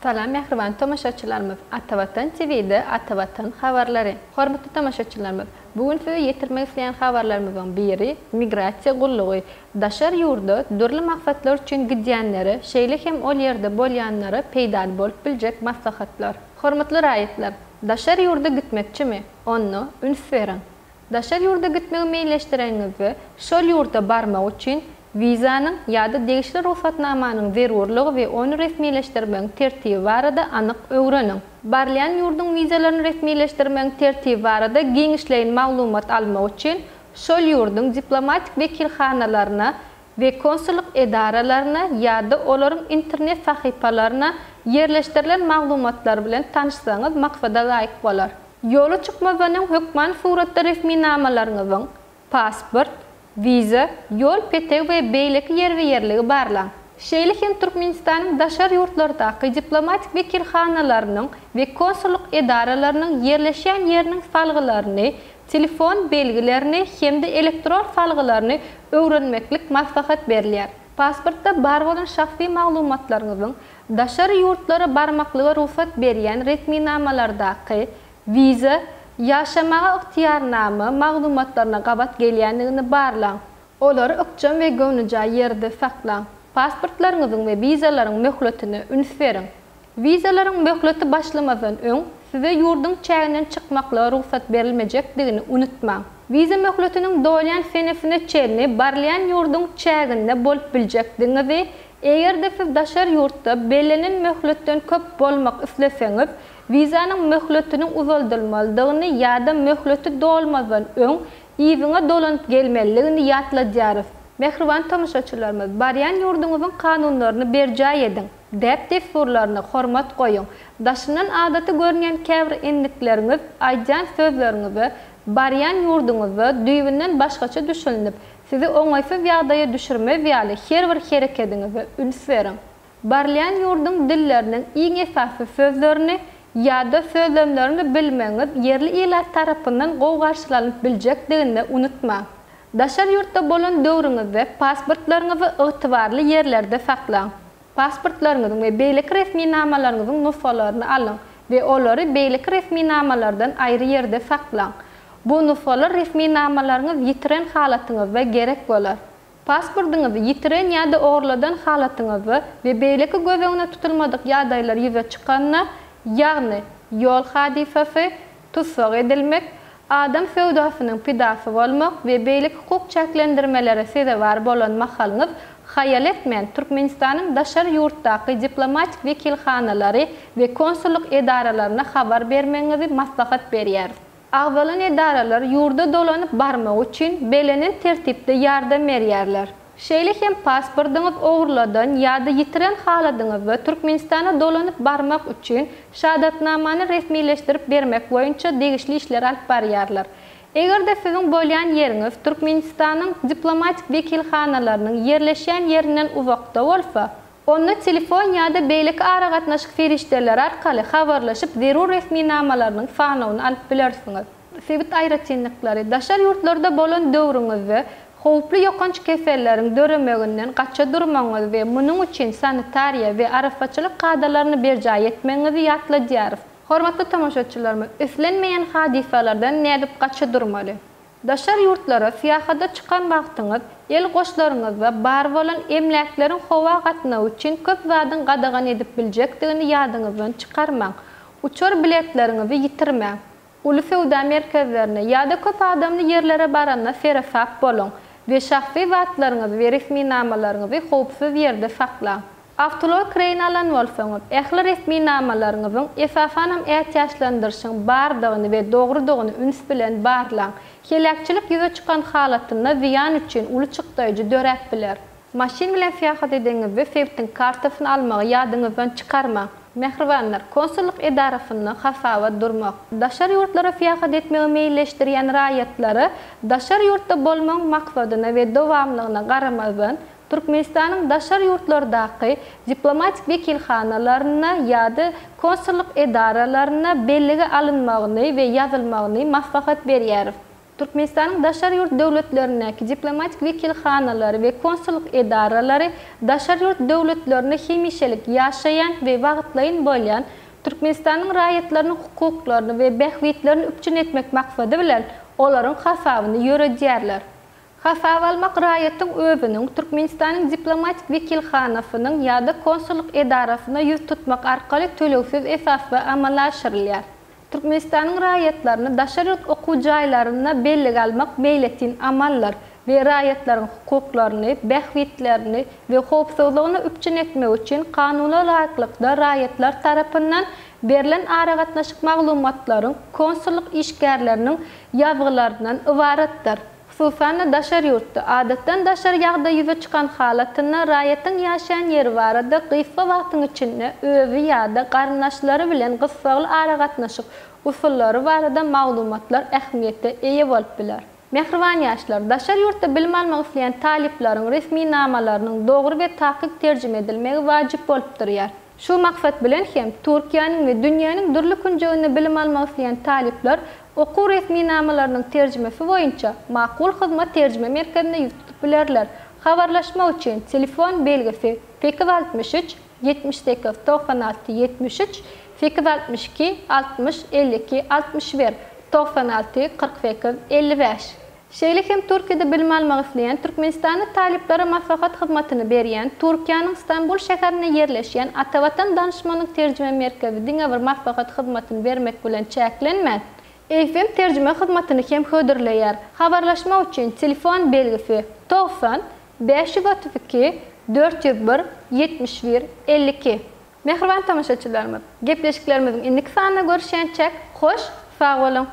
Salam mehriban tomoşaçılarımız. Atavatan TV'de Atavatan haberleri. Hormatly tomoşaçılarımız, bugün size yetirmek isteyen haberlerimizden biri migrasiya gullugy. Daşar ýurda dürli maksatlar üçin gidýänleri, şeýle hem ol ýerde bolýanlary peýda bolup biljek maslahatlar. Hormatly raýatlar, daşar ýurda gitmekçimi? Onu üns beriň. Daşar ýurda gitmegi meýilleşdireňizi, şol ýurda barmak üçin vizanın ýa-da degişli ruhsatnamanyň zerurlygy we onu resmileşdirmeň tertibi barada anyk öwrenin. Barlayan ýurdun vizalaryny resmileşdirmeň tertibi barada giňişleýin maglumat almak üçin şol ýurdun diplomatik wekilhanalaryna we konsulluk edaralaryna ýa-da olaryň internet sahypalaryna yerleşdirilen maglumatlar bilen tanışsaňyz maksada laýyk bolar. Ýola çykmazanyň hökman suratda resminamalaryňyzyň pasport, viza, yol petek ve beýleki yer we yerligi barlan. Şeýle hem Türkmenistanyň daşar ýurtlardaky diplomatik wekilhanalarynyň we konsulluk edaralarynyň yerleşýän ýeriniň salgylaryny, telefon belgilerini hemde elektron salgylaryny öwrenmeklik maslahat berilýär. Pasportda bar bolan şahsy maglumatlaryňyzyň daşar ýurtlara barmaklyga ruhsat berýän resminamalardaky viza, yaşamağa ıhtiyarnamı maglumatlarına gabat gelýänligini barlan. Olary ökçem we göwnüjä ýerde saklan. Pasportlaryňyzyň we vizalaryň möhletini üns beriň. Vizalaryň möhleti başlamazdan öň size ýurdun çäginden çykmaklyga ruhsat berilmejekdigini unutmaň. Viza möhletiniň dolýan senesine çelni barlayan ýurdun çäginde bolup biljekdiňizi, eger-de siz daşar ýurtda belenen möhletden köp bolmak isleseňiz, vizanın möhletinin uzaldylmalydygyny ýa-da möhleti dolmazdan öň iziňe dolanyp gelmeliligini ýatladýarys. Mehriban tomoşaçylarymyz, barýan ýurduňyzyň kanunlaryny berjäy ediň. Dep desturlaryna hormat goýuň. Daşynyň adaty görnýän käbir enlikleriňiz, aýdan sözleriňizi barýan ýurduňyzda düýbinden başgaça düşünip, sizi oňaýsız ýagdaýa düşürme we her bir hereketiňizi üns beriň. Barýan ýurdun dilleriniň iň esasy sözlerini ýa-da sözlemlerini bilmeňiz yerli ilat tarapyndan gowy garşylanyp biljekdigini unutmaň. Daşar ýurtda bolan döwrüňizde pasportlaryňyzy ygtybarly ýerlerde saklaň. Pasportlaryňyzyň we beýleki resminamalaryňyzyň nusxalaryny alyň we olary beýleki resminamalardan aýry ýerde saklaň. Bu nusxalar resminamalaryňyz ýitiren halatyňyzda gerek bolar. Pasportuňyzy ýitiren ýa-da ogurladan halatyňyzy we beýleki göz öňüne tutulmadyk ýagdaýlar ýüze çykanyna, ýagny yol hadisesi, tutsak edilmek, adam sewdasynyň pidasy bolmak we beýleki hukuk çäklendirmeleri sebäp bolan mahalyňyz hayal etmeýän Türkmenistanyň daşar ýurtdaky diplomatik wekilhanalary we konsulluk edaralaryna habar bermeňizi maslahat berýär. Agzalan edaralar ýurda dolanyp barmak üçin belenen tertipde ýardam berýärler. Şeýle hem pasportuňyz ogurladan ýa-da ýitiren haladyňyzda Türkmenistana dolanyp barmak üçin şahadatnamany resmileşdirip bermek boýunça degişli işler alyp barýarlar. Eger-de siziň bolýan ýeriňiz Türkmenistanyň diplomatik wekilhanalarynyň yerleşýän ýerinden uzakda bolsa, onu telefon ýa-da beýleki ara gatnaşyk ferişdeler arkaly habarlaşyp zerur resminamalarynyň sanawyny alyp bilersiňiz. Sebit aýratynlyklary daşar ýurtlarda bolan döwrüňizde howply ýokanç kesellerin döremeginden gaça durmaňyz we munyň üçin sanitariýa we arafatçylyk gadalaryny berjäy etmeňizi ýatladýarys. Hormatly tomoşaçylarymyz, islenmeýän hadisalardan nädip gaça durmaly? Daşar ýurtlara syýahada çykan wagtyňyz el goşlaryňyzda bar bolan emläkleriň howa gatnagy üçin köp zadyň gadagan edip biljekdigini ýadyňyzdan çykarmaň. Uçur biletleriňizi ýitirmäň. Uly sewda merkezlerine ýa-da köp adamly ýerlere baranda serafak boluň we şahsy zatlaryňyzy we resminamalaryňyzy howpsuz ýerde saklaň. Avtolog kreýn alan bolsaňyz, ähli resminamalaryňyzyň esasan hem ähtiýaçlandyryşyň bardygyny we dogrudygyny üns bilen barlaň. Kelekçilik ýüze çykan halatyna ziýan üçin uly çykdaýjy dörät biler. Maşin bilen syýahat edeňizde sebtin kartasyny almagy ýadyňyzdan çykarmaň. Mehribanlar, konsulluk edarasynyň hasabat durmak. Daşar ýurtlara syýahat etmegi meýilleşdirýän raýatlary daşar ýurtda bolmaň maksadyna we dowamlygyna garamazdan Türkmenistanyň daşar ýurtlardaky diplomatik wekilhanalaryna ýa-da konsulluk edaralaryna belligi alynmagyny we ýazylmagyny maslahat berýär. Türkmenistan'ın daşar yurt devletlerindeki diplomatik vekilxanaları ve konsulluk idaraları daşar yurt devletlerinde hemişelik yaşayan ve vaqtlayın bolyan Türkmenistan'ın raýatlarynyň hukuklaryny ve behwitlerini üpçün etmek maksadı bilen olaryň hasabyny ýöredýärler. Hasaby almak raýatyň özüniň Türkmenistan'ın diplomatik vekilxanasynyň ýa-da konsulluk idarasyna ýüz tutmak arkaly tölewsiz esasda amallaşdyrylýar. Türkmenistan'ın raýatlaryny daşar ýurt okuw jaýlaryna belli almak beýletin amallar ve raýatlaryň hukuklaryny, behwitlerini ve howpsuzlygyny üpçün etmek üçin kanuny laýyklykda raýatlar tarapyndan berilen aragatnaşyk maglumatlaryň konsulluk işgärleriniň ýazgylaryndan ibaretdir. Hususan daşar ýurtda adatdan daşar ýagda ýüze çykan halatyna raýatyň ýaşaýan ýeri barada gysga wagtyň içinde özü ýa-da garyndaşlary bilen gysgaly aragatnaşyk usullary barada maglumatlar ähmiýete eýe bolup biler. Mehriban ýaşlar, daşar ýurtda bilim almak isleýän taliplaryň resmi namalarynyň dogry we takyk terjime edilmegi wajyp bolup durýar. Şu maksat bilen hem Türkiýanyň we dünýäniň dürli künjeginde bilim almak isleýän talipler okuw resmi namalarynyň terjimesi boýunça makul hyzmat terjime merkezine ýüz tutup bilerler. Habarlaşma üçin telefon belgisi 863 78 96 73 862 60 52 61 96 48 55. Şeýle hem Türkiýede bilim almak isleýän Türkmenistanyň taliplere maslahat hyzmatyny berýän Türkiýanyň Istanbul şäherine ýerleşýän Atawatan danışmanlyk terjime merkezi diňe bir maslahat hyzmatyny bermek bilen çäklenmez. FM terjime hyzmatyny hem hödürleýär. Habarlaşma üçin telefon belgisi 90 532 401 71 52. Mehriban tamaşaçylarymyz, gepleşiklerimiziň indiki sanyna görüşýänçek hoş, sag bolun.